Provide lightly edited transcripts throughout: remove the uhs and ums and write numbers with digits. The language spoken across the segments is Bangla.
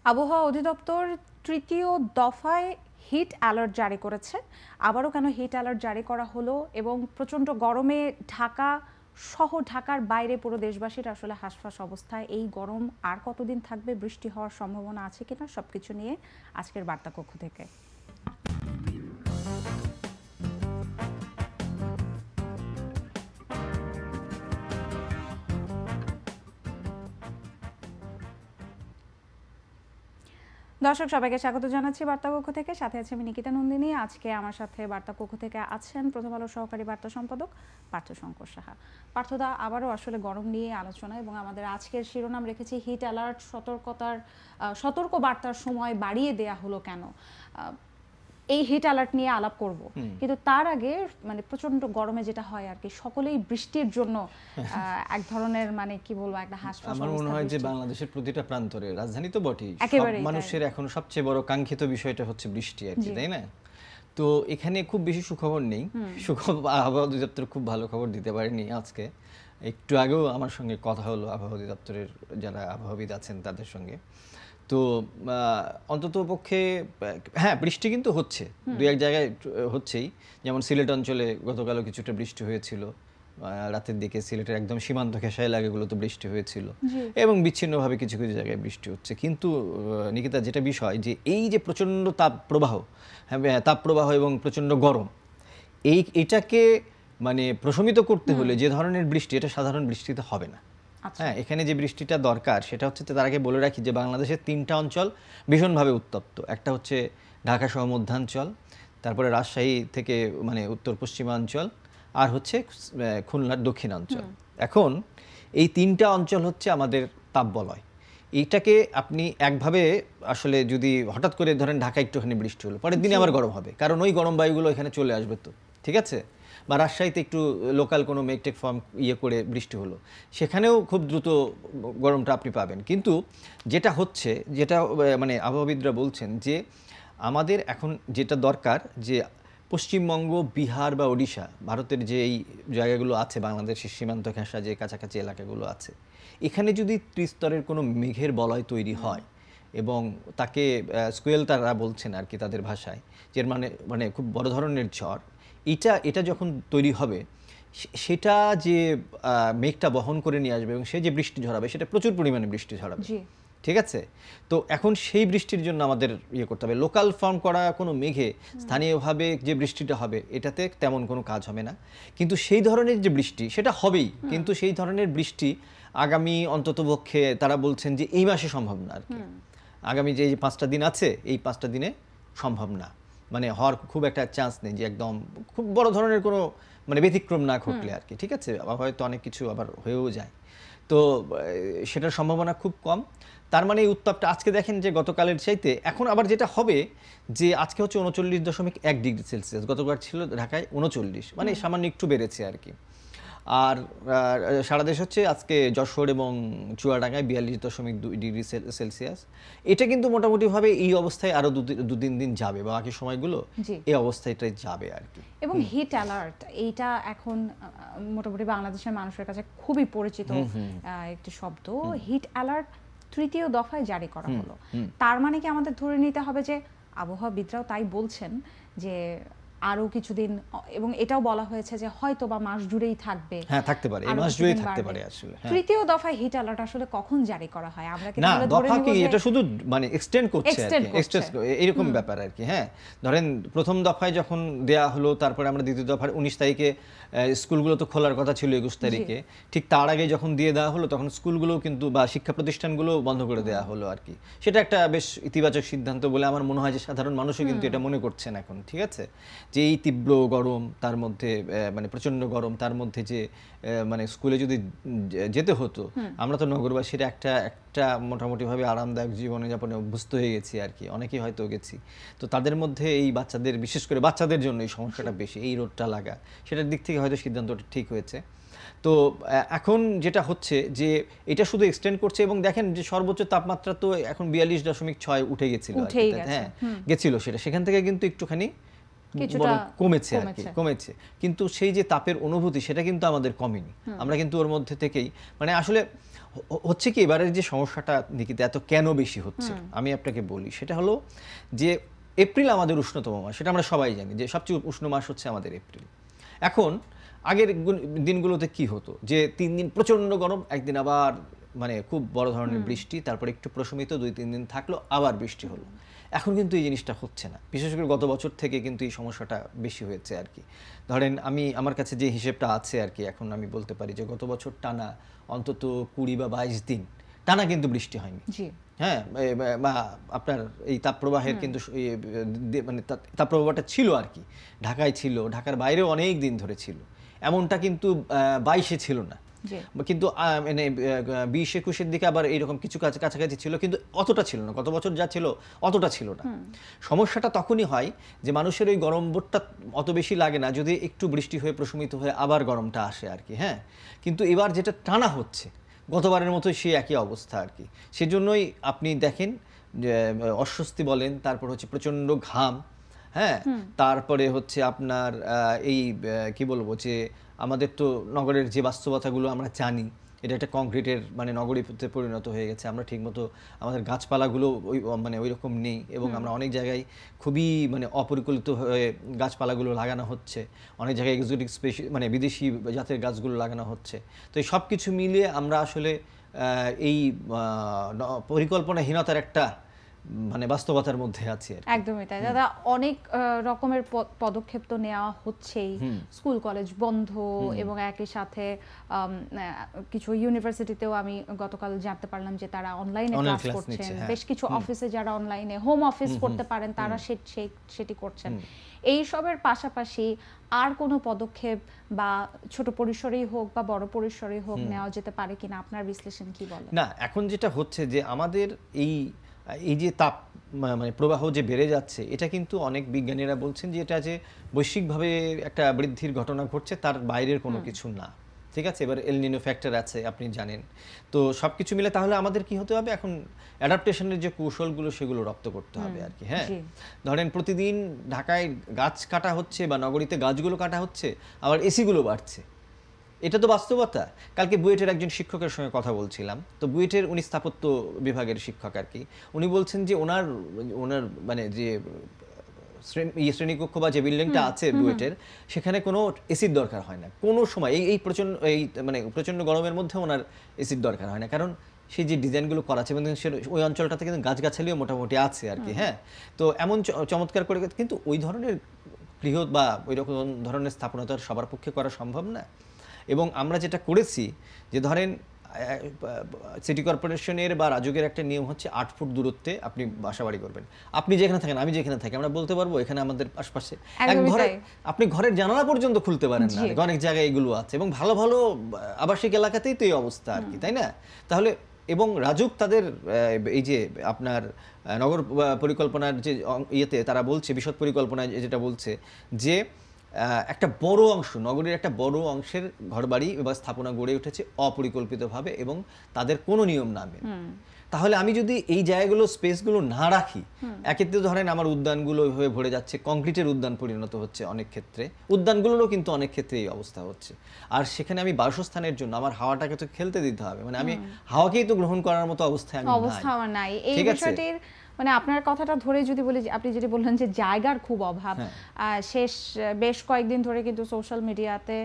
আবহাওয়া অধিদপ্তর তৃতীয় দফায় হিট অ্যালার্ট জারি করেছে। আবারও কেন হিট অ্যালার্ট জারি করা হলো এবং প্রচণ্ড গরমে ঢাকা সহ ঢাকার বাইরে পুরো দেশবাসীর আসলে হাঁসফাঁস অবস্থায়, এই গরম আর কতদিন থাকবে, বৃষ্টি হওয়ার সম্ভাবনা আছে কিনা, সবকিছু নিয়ে আজকের বার্তা কক্ষ থেকে। দর্শক সবাইকে স্বাগত জানাচ্ছি বার্তা কক্ষ থেকে, সাথে আছে আমি নিকিতা নন্দিনী। আজকে আমার সাথে বার্তা কক্ষ থেকে আছেন প্রথম আলোর সহকারী বার্তা সম্পাদক পার্থশঙ্কর সাহা। পার্থদা, আবারও আসলে গরম নিয়ে আলোচনা এবং আমাদের আজকের শিরোনাম রেখেছি হিট অ্যালার্ট, সতর্ক বার্তার সময় বাড়িয়ে দেয়া হলো কেন, এই হিট অ্যালার্ট নিয়ে আলাপ করব। কিন্তু তার আগে মানে প্রচন্ড গরমে যেটা হয় আর কি, সকলেই বৃষ্টির জন্য এক ধরনের মানে কি বলবো একটা হাসপাতাল। আমার মনে হয় যে বাংলাদেশের প্রতিটা প্রান্তরে, রাজধানী তো বটেই, সব মানুষের এখন সবচেয়ে বড় কাঙ্ক্ষিত বিষয়টা হচ্ছে বৃষ্টি আর কি, তাই না? তো এখানে খুব বেশি সুখবর নেই। আবহাওয়া অধিদপ্তর খুব ভালো খবর দিতে পারেনি আজকে। একটু আগেও আমার সঙ্গে কথা হলো আবহাওয়া অধিদপ্তরের যারা আবহাওয়াবিদ আছেন তাদের সঙ্গে। তো অন্তত পক্ষে হ্যাঁ, বৃষ্টি কিন্তু হচ্ছে, দু এক জায়গায় হচ্ছেই। যেমন সিলেট অঞ্চলে গতকালও কিছুটা বৃষ্টি হয়েছিল, রাতের দিকে সিলেটের একদম সীমান্ত ঘেঁষা এলাকাগুলোতে বৃষ্টি হয়েছিল, এবং বিচ্ছিন্নভাবে কিছু কিছু জায়গায় বৃষ্টি হচ্ছে। কিন্তু নিকিতা, যেটা বিষয় যে এই যে প্রচণ্ড তাপপ্রবাহ এবং প্রচণ্ড গরম, এটাকে মানে প্রশমিত করতে হলে যে ধরনের বৃষ্টি, এটা সাধারণ বৃষ্টিতে হবে না। হ্যাঁ, এখানে যে বৃষ্টিটা দরকার সেটা হচ্ছে, তার আগে বলে রাখি যে বাংলাদেশের তিনটা অঞ্চল ভীষণভাবে উত্তপ্ত। একটা হচ্ছে ঢাকা সহ মধ্যাঞ্চল, তারপরে রাজশাহী থেকে মানে উত্তর পশ্চিমাঞ্চল, আর হচ্ছে খুলনার দক্ষিণাঞ্চল। এখন এই তিনটা অঞ্চল হচ্ছে আমাদের তাপবলয়। এইটাকে আপনি একভাবে আসলে যদি হঠাৎ করে ধরেন ঢাকা একটুখানি বৃষ্টি হলো, পরের দিনে আবার গরম হবে, কারণ ওই গরম বায়ুগুলো এখানে চলে আসবে। তো ঠিক আছে, বা রাজশাহীতে একটু লোকাল কোনো মেঘটেক ফর্ম করে বৃষ্টি হলো, সেখানেও খুব দ্রুত গরমটা আপনি পাবেন। কিন্তু যেটা হচ্ছে, যেটা মানে আবহাওয়াবিদরা বলছেন যে আমাদের এখন যেটা দরকার, যে পশ্চিমবঙ্গ, বিহার বা ওড়িশা, ভারতের যে এই জায়গাগুলো আছে, বাংলাদেশের সীমান্ত ঘেঁষা যে কাছাকাছি এলাকাগুলো আছে, এখানে যদি ত্রিস্তরের কোনো মেঘের বলয় তৈরি হয় এবং তাকে স্কুয়েল তারা বলছেন আর কি তাদের ভাষায়, যে মানে খুব বড় ধরনের ঝড়, এটা যখন তৈরি হবে, সেটা যে মেঘটা বহন করে নিয়ে আসবে এবং সে যে বৃষ্টি ঝরাবে, সেটা প্রচুর পরিমাণে বৃষ্টি ঝরাবে। ঠিক আছে, তো এখন সেই বৃষ্টির জন্য আমাদের করতে হবে। লোকাল ফর্ম করা কোনো মেঘে স্থানীয়ভাবে যে বৃষ্টিটা হবে, এটাতে তেমন কোনো কাজ হবে না। কিন্তু সেই ধরনের যে বৃষ্টি, সেটা হবেই, কিন্তু সেই ধরনের বৃষ্টি আগামী অন্ততপক্ষে তারা বলছেন যে এই মাসে সম্ভব না আর কি। আগামী যে 5টা দিন আছে, এই 5টা দিনে সম্ভব না, মানে হওয়ার খুব একটা চান্স নেই, যে একদম খুব বড় ধরনের কোনো মানে ব্যতিক্রম না ঘটলে আর কি। ঠিক আছে, আবার হয়তো অনেক কিছু আবার হয়েও যায়, তো সেটার সম্ভাবনা খুব কম। তার মানে এই উত্তাপটা আজকে দেখেন যে গতকালের চাইতে এখন আবার যেটা হবে, যে আজকে হচ্ছে 39.1 ডিগ্রি সেলসিয়াস, গতকাল ছিল ঢাকায় 39, মানে সামান্য একটু বেড়েছে আর কি। আর সারা দেশ হচ্ছে আজকে যশোর এবং চুয়াডাঙ্গায় 42.2 ডিগ্রি সেলসিয়াস। এটা কিন্তু মোটামুটিভাবে এই অবস্থায় আরো 2-3 দিন যাবে, বা বাকি সময়গুলো এই অবস্থাটাই যাবে আর কি। এবং হিট অ্যালার্ট, এইটা এখন মোটামুটি বাংলাদেশের মানুষের কাছে খুবই পরিচিত একটি শব্দ। হিট অ্যালার্ট তৃতীয় দফায় জারি করা হলো, তার মানে কি আমাদের ধরে নিতে হবে যে, আবহাওয়াবিদরাও তাই বলছেন যে আরো কিছুদিন, এবং এটাও বলা হয়েছে যে হয়তো বা মাস জুড়েই থাকবে। হ্যাঁ, থাকতে পারে, এই মাস জুড়েই থাকতে পারে আসলে। তৃতীয় দফায় হিট অ্যালার্ট আসলে কখন জারি করা হয়? আমরা কি না, দফা কি এটা শুধু মানে এক্সটেন্ড করছে আর কি, এরকম ব্যাপার আর কি। হ্যাঁ, ধরেন প্রথম দফায় যখন দেয়া হলো, তারপরে আমরা দ্বিতীয় দফার 19 তারিখে, স্কুলগুলো তো খোলার কথা ছিল 21 তারিখে, ঠিক তার আগে যখন দিয়ে দেওয়া হলো, তখন স্কুলগুলো কিন্তু বা শিক্ষা প্রতিষ্ঠানগুলো বন্ধ করে দেওয়া হলো আর কি। সেটা একটা বেশ ইতিবাচক সিদ্ধান্ত বলে আমার মনে হয়, যে সাধারণ মানুষও কিন্তু এটা মনে করছেন এখন। ঠিক আছে, যে এই তীব্র গরম, তার মধ্যে মানে প্রচণ্ড গরম, তার মধ্যে যে মানে স্কুলে যদি যেতে হতো, আমরা তো নগরবাসীরা একটা মোটামুটিভাবে আরামদায়ক জীবনযাপনে অভ্যস্ত হয়ে গেছি আর কি, অনেকেই হয়তো গেছি। তো তাদের মধ্যে এই বাচ্চাদের, বিশেষ করে বাচ্চাদের জন্য এই সমস্যাটা বেশি, এই রোদটা লাগা, সেটার দিক থেকে হয়তো সিদ্ধান্তটা ঠিক হয়েছে। তো এখন যেটা হচ্ছে যে এটা শুধু এক্সটেন্ড করছে, এবং দেখেন যে সর্বোচ্চ তাপমাত্রা তো এখন 42.6 উঠে গেছিল। হ্যাঁ, গেছিল, সেখান থেকে কিন্তু একটুখানি কমেছে আর কি, কমেছে, কিন্তু সেই যে তাপের অনুভূতি সেটা কিন্তু আমাদের কমেনি। আমরা কিন্তু ওর মধ্যে থেকেই মানে আসলে হচ্ছে কি এবারের যে সমস্যাটা নিকিতা এত কেন বেশি হচ্ছে আমি আপনাকে বলি, সেটা হলো যে এপ্রিল আমাদের উষ্ণতম মাস, সেটা আমরা সবাই জানি যে সবচেয়ে উষ্ণ মাস হচ্ছে আমাদের এপ্রিল। এখন আগের দিনগুলোতে কি হতো যে 3 দিন প্রচন্ড গরম, একদিন আবার মানে খুব বড় ধরনের বৃষ্টি, তারপর একটু প্রশমিত 2-3 দিন থাকলো, আবার বৃষ্টি হলো। এখন কিন্তু এই জিনিসটা হচ্ছে না, বিশেষ করে গত বছর থেকে কিন্তু এই সমস্যাটা বেশি হয়েছে আর কি। ধরেন আমার কাছে যে হিসেবটা আছে আর কি, এখন আমি বলতে পারি যে গত বছর টানা অন্তত 20 বা 22 দিন টানা কিন্তু বৃষ্টি হয়নি। হ্যাঁ, বা আপনার এই তাপপ্রবাহের কিন্তু মানে তাপপ্রবাহটা ছিল আর কি, ঢাকায় ছিল, ঢাকার বাইরেও অনেক দিন ধরে ছিল, এমনটা কিন্তু 22-এ ছিল না, কিন্তু মানে 20-21-এর দিকে আবার এইরকম কিছু কাছাকাছি ছিল, কিন্তু অতটা ছিল না, গত বছর যা ছিল অতটা ছিল না। সমস্যাটা তখনই হয় যে মানুষের ওই গরম বোধটা অত বেশি লাগে না যদি একটু বৃষ্টি হয়ে প্রশমিত হয়ে আবার গরমটা আসে আর কি। হ্যাঁ, কিন্তু এবার যেটা টানা হচ্ছে গতবারের মতো সেই একই অবস্থা আর কি। সেজন্যই আপনি দেখেন যে অস্বস্তি বলেন, তারপর হচ্ছে প্রচণ্ড ঘাম, হ্যাঁ, তারপরে হচ্ছে আপনার এই কি বলবো যে আমাদের তো নগরের যে বাস্তবতাগুলো আমরা জানি, এটা একটা কংক্রিটের মানে নগরীতে পরিণত হয়ে গেছে। আমরা ঠিকমতো আমাদের গাছপালাগুলো মানে ওই রকম নেই, এবং আমরা অনেক জায়গায় খুবই মানে অপরিকল্পিত হয়ে গাছপালাগুলো লাগানো হচ্ছে, অনেক জায়গায় এক্সোটিক মানে বিদেশি জাতের গাছগুলো লাগানো হচ্ছে। তো এই সব কিছু মিলিয়ে আমরা আসলে এই পরিকল্পনাহীনতার একটা মানে বাস্তবতার মধ্যে আছে। একদমই তাই দাদা, অনেক রকমের পদক্ষেপ তো নেওয়া হচ্ছেই, স্কুল কলেজ বন্ধ, এবং একই সাথে কিছু ইউনিভার্সিটিতেও আমি গতকাল জানতে পারলাম যে তারা অনলাইনে ক্লাস করছেন, বেশ কিছু অফিসে যারা অনলাইনে হোম অফিস করতে পারেন তারা সেটি করছেন। এই সবের পাশাপাশি আর কোনো পদক্ষেপ বা ছোট পরিসরেই হোক বা বড় পরিসরেই হোক নেওয়া যেতে পারে কিনা, আপনার বিশ্লেষণ কি বলে? না, এখন যেটা হচ্ছে যে আমাদের এই যে তাপ মানে প্রবাহ যে বেড়ে যাচ্ছে, এটা কিন্তু অনেক বিজ্ঞানীরা বলছেন যে এটা যে বৈশ্বিকভাবে একটা বৃদ্ধির ঘটনা ঘটছে, তার বাইরের কোনো কিছু না। ঠিক আছে, এবার এল নিনো ফ্যাক্টর আছে আপনি জানেন, তো সব কিছু মিলে তাহলে আমাদের কি হতে হবে, এখন অ্যাডাপ্টেশনের যে কৌশলগুলো সেগুলো রপ্ত করতে হবে আর কি। হ্যাঁ, ধরেন প্রতিদিন ঢাকায় গাছ কাটা হচ্ছে বা নগরীতে গাছগুলো কাটা হচ্ছে, আবার এসিগুলো বাড়ছে, এটা তো বাস্তবতা। কালকে বুয়েটের একজন শিক্ষকের সঙ্গে কথা বলছিলাম, তো বুয়েটের উনি স্থাপত্য বিভাগের শিক্ষক আর কি, উনি বলছেন যে ওনার মানে যে শ্রেণীকক্ষ বা যে বিল্ডিংটা আছে বুয়েটের, সেখানে কোনো এসির দরকার হয় না কোনো সময়, এই প্রচণ্ড গরমের মধ্যে ওনার এসির দরকার হয় না, কারণ সেই যে ডিজাইনগুলো করা আছে এবং ওই অঞ্চলটাতে কিন্তু গাছগাছালিও মোটামুটি আছে আর কি। হ্যাঁ, তো এমন চমৎকার করে, কিন্তু ওই ধরনের বৃহৎ বা ওই রকম ধরনের স্থাপনা তো সবার পক্ষে করা সম্ভব না। এবং আমরা যেটা করেছি যে ধরেন সিটি কর্পোরেশনের বা রাজুকের একটা নিয়ম হচ্ছে 8 ফুট দূরত্বে আপনি বাসাবাড়ি করবেন। আপনি যেখানে থাকেন, আমি যেখানে থাকি, আমরা বলতে পারবো এখানে আমাদের আশপাশে এক ঘরে আপনি ঘরের জানালা পর্যন্ত খুলতে পারেন না, অনেক জায়গায় এগুলো আছে, এবং ভালো ভালো আবাসিক এলাকাতেই তো এই অবস্থা আর কি, তাই না? তাহলে এবং রাজুক তাদের এই যে আপনার নগর পরিকল্পনার যে ইয়েতে তারা বলছে, বিশদ পরিকল্পনায় যেটা বলছে যে একটা বড় অংশ নগরীর একটা বড় অংশের ঘরবাড়ি বা স্থাপনা গড়ে উঠেছে অপরিকল্পিতভাবে এবং তাদের কোনো নিয়ম না মেনে। তাহলে আমি যদি এই জায়গাগুলো স্পেসগুলো না রাখি, এক্ষেত্রে ধরেন আমার উদ্যানগুলো হয়ে ভরে যাচ্ছে, কংক্রিটের উদ্যান পরিণত হচ্ছে অনেক ক্ষেত্রে, উদ্যানগুলোরও কিন্তু অনেক ক্ষেত্রে এই অবস্থা হচ্ছে। আর সেখানে আমি বাসস্থানের জন্য আমার হাওয়াটাকে তো খেলতে দিতে হবে, মানে আমি হাওয়াকেই তো গ্রহণ করার মতো অবস্থায় নাই। এই বিষয়টির মানে আপনার কথাটা ধরে যদি বলি, আপনি যেটি বললেন যে জায়গার খুব অভাব, বেশ কয়েকদিন ধরে কিন্তু সোশ্যাল মিডিয়াতে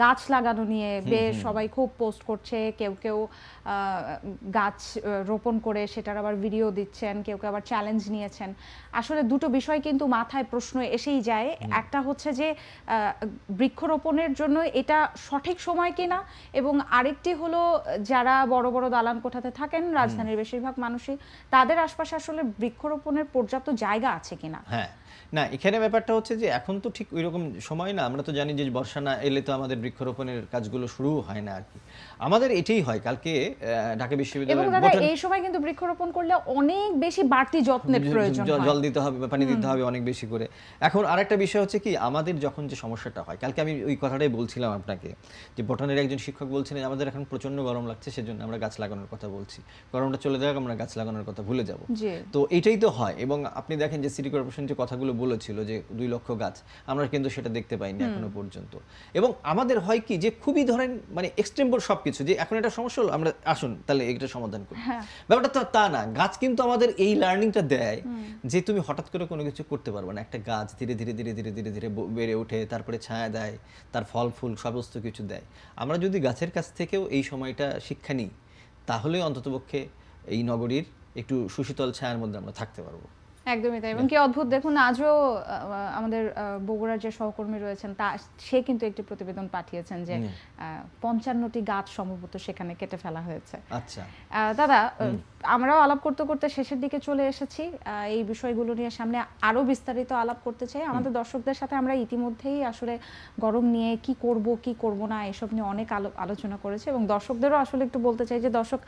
গাছ লাগানো নিয়ে বেশ সবাই খুব পোস্ট করছে, কেউ কেউ গাছ রোপণ করে সেটার আবার ভিডিও দিচ্ছেন, কেউ কেউ আবার চ্যালেঞ্জ নিয়েছেন। আসলে দুটো বিষয় কিন্তু মাথায় প্রশ্ন এসেই যায়। একটা হচ্ছে যে বৃক্ষরোপণের জন্য এটা সঠিক সময় কিনা, এবং আরেকটি হলো যারা বড় বড় দালান কোঠাতে থাকেন, রাজধানীর বেশিরভাগ মানুষই, তাদের আশপাশে আসলে বৃক্ষরোপণের পর্যাপ্ত জায়গা আছে কিনা। হ্যাঁ, না, এখানে ব্যাপারটা হচ্ছে যে এখন তো ঠিক ওইরকম সময় না, আমরা তো জানি যে বর্ষা না এলে তো আমাদের বৃক্ষরোপণের কাজগুলো শুরু হয় না আর কি। আমাদের এটাই হয়, কালকে ঢাকা বিশ্ববিদ্যালয়ের এই সময় কিন্তু বৃক্ষরোপণ করলে অনেক বেশি বাড়তি যত্নের প্রয়োজন, জল দিতে হবে, পানি দিতে হবে অনেক বেশি করে। এখন আরেকটা বিষয় হচ্ছে কি, আমাদের যখন যে সমস্যাটা হয়, কালকে আমি ওই কথাটাই বলছিলাম আপনাকে, যে বটনের একজন শিক্ষক বলছিলেন আমাদের এখন প্রচন্ড গরম লাগছে, সেজন্য আমরা গাছ লাগানোর কথা বলছি, গরমটা চলে যাক আমরা গাছ লাগানোর কথা ভুলে যাব। তো এটাই তো হয়। এবং আপনি দেখেন যে সিটি কর্পোরেশন যে কথাগুলো সংখ্যাগুলো বলেছিল যে 2 লক্ষ গাছ, আমরা কিন্তু সেটা দেখতে পাইনি এখনো পর্যন্ত। এবং আমাদের হয় কি যে খুবই ধরেন মানে এক্সট্রিমপোর সবকিছু, যে এখন এটা সমস্যা হলো আমরা আসুন তাহলে এটা সমাধান করি, ব্যাপারটা তো তা না। গাছ কিন্তু আমাদের এই লার্নিংটা দেয় যে তুমি হঠাৎ করে কোনো কিছু করতে পারবে না। একটা গাছ ধীরে ধীরে ধীরে ধীরে ধীরে ধীরে বেড়ে ওঠে, তারপরে ছায়া দেয়, তার ফল ফুল সমস্ত কিছু দেয়। আমরা যদি গাছের কাছ থেকেও এই সময়টা শিক্ষা নিই, তাহলে অন্ততপক্ষে এই নগরীর একটু সুশীতল ছায়ার মধ্যে আমরা থাকতে পারবো। একদমই তাই। এবং কি অদ্ভুত, দেখুন আজও আমাদের বগুড়ার যে সহকর্মী রয়েছেন সে কিন্তু একটি প্রতিবেদন পাঠিয়েছেন যে 55টি গাছ সম্ভবত সেখানে কেটে ফেলা হয়েছে। আচ্ছা দাদা, আমরাও আলাপ করতে করতে শেষের দিকে চলে এসেছি। এই বিষয়গুলো নিয়ে সামনে আরো বিস্তারিত আলাপ করতে চাই। আমাদের দর্শকদের সাথে আমরা ইতিমধ্যেই আসলে গরম নিয়ে কি করব না এসব নিয়ে অনেক আলোচনা করেছি, এবং দর্শকদেরও আসলে একটু বলতে চাই যে দর্শক,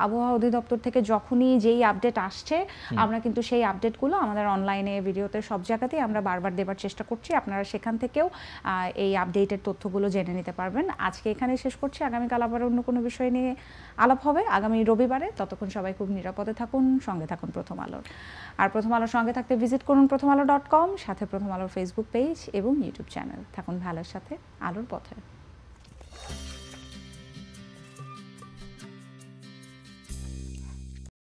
আবহাওয়া অধিদপ্তর থেকে যখনই যেই আপডেট আসছে আমরা কিন্তু সেই আপডেটগুলো আমাদের অনলাইনে, ভিডিওতে, সব জায়গাতেই আমরা বারবার দেবার চেষ্টা করছি। আপনারা সেখান থেকেও এই আপডেটের তথ্যগুলো জেনে নিতে পারবেন। আজকে এখানে শেষ করছি, আগামীকাল আবার অন্য কোনো বিষয় নিয়ে আলাপ হবে আগামী রবিবারে। ততক্ষণ সবাই খুব নিরাপদে থাকুন, সঙ্গে থাকুন প্রথম আলোর। আর প্রথম আলোর সঙ্গে থাকতে ভিজিট করুন prothomalo.com, সাথে প্রথম আলোর ফেসবুক পেজ এবং ইউটিউব চ্যানেল। থাকুন ভালোর সাথে, আলোর পথে।